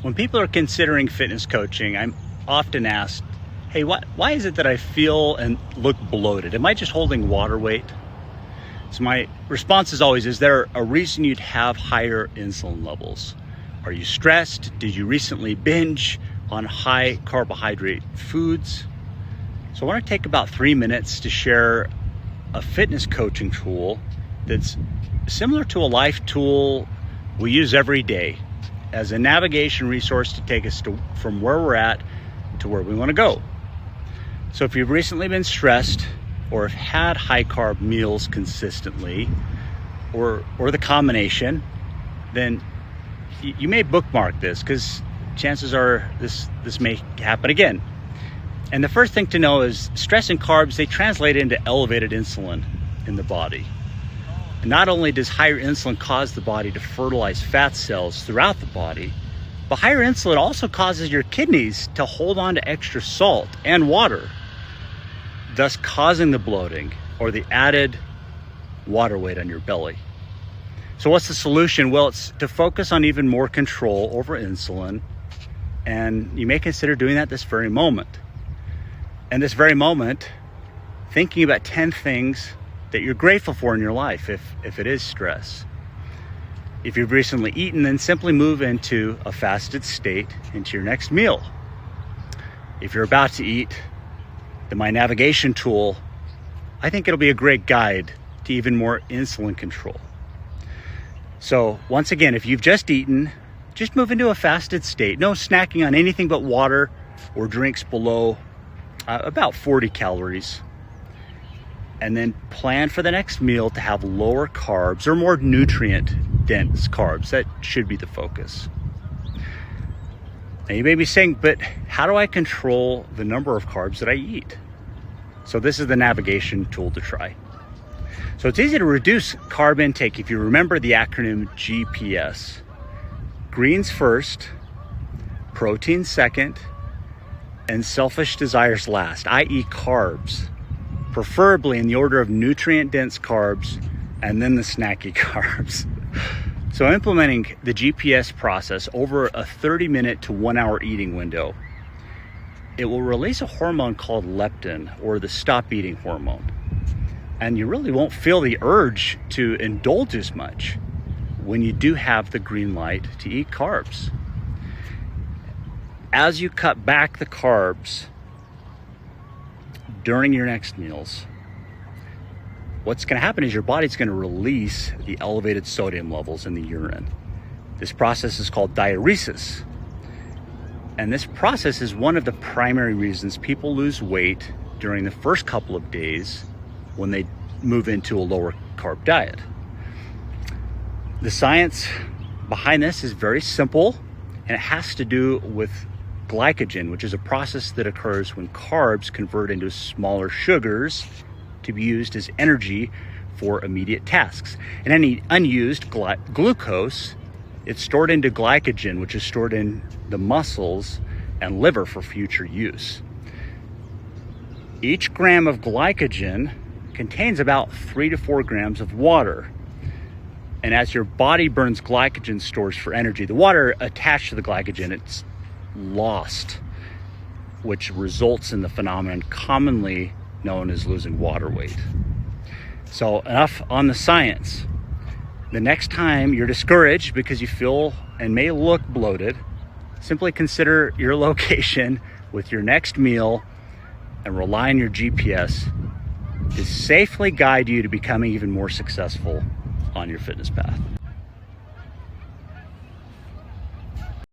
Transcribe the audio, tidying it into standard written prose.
When people are considering fitness coaching, I'm often asked, hey, why is it that I feel and look bloated? Am I just holding water weight? So my response is always, is there a reason you'd have higher insulin levels? Are you stressed? Did you recently binge on high carbohydrate foods? So I want to take about 3 minutes to share a fitness coaching tool that's similar to a life tool we use every day as a navigation resource to take us from where we're at to where we want to go. So if you've recently been stressed or have had high carb meals consistently or the combination, then you may bookmark this because chances are this may happen again. And the first thing to know is stress and carbs, they translate into elevated insulin in the body. Not only does higher insulin cause the body to fertilize fat cells throughout the body, but higher insulin also causes your kidneys to hold on to extra salt and water, thus causing the bloating or the added water weight on your belly. So what's the solution? Well, it's to focus on even more control over insulin, and you may consider doing that this very moment. And this very moment, thinking about 10 things that you're grateful for in your life if it is stress. If you've recently eaten, then simply move into a fasted state into your next meal. If you're about to eat, then my navigation tool, I think it'll be a great guide to even more insulin control. So once again, if you've just eaten, just move into a fasted state. No snacking on anything but water or drinks below about 40 calories. And then plan for the next meal to have lower carbs or more nutrient-dense carbs. That should be the focus. Now you may be saying, but how do I control the number of carbs that I eat? So this is the navigation tool to try. So it's easy to reduce carb intake if you remember the acronym GPS. Greens first, protein second, and selfish desires last, i.e. carbs. Preferably in the order of nutrient-dense carbs and then the snacky carbs. So implementing the GPS process over a 30-minute to 1 hour eating window, it will release a hormone called leptin, or the stop eating hormone. And you really won't feel the urge to indulge as much when you do have the green light to eat carbs. As you cut back the carbs during your next meals, what's going to happen is your body's going to release the elevated sodium levels in the urine. This process is called diuresis. And this process is one of the primary reasons people lose weight during the first couple of days when they move into a lower carb diet. The science behind this is very simple, and it has to do with glycogen, which is a process that occurs when carbs convert into smaller sugars to be used as energy for immediate tasks. And any unused glucose, it's stored into glycogen, which is stored in the muscles and liver for future use. Each gram of glycogen contains about 3 to 4 grams of water. And as your body burns glycogen stores for energy, the water attached to the glycogen, it's lost, which results in the phenomenon commonly known as losing water weight. So enough on the science. The next time you're discouraged because you feel and may look bloated, simply consider your location with your next meal and rely on your GPS to safely guide you to becoming even more successful on your fitness path.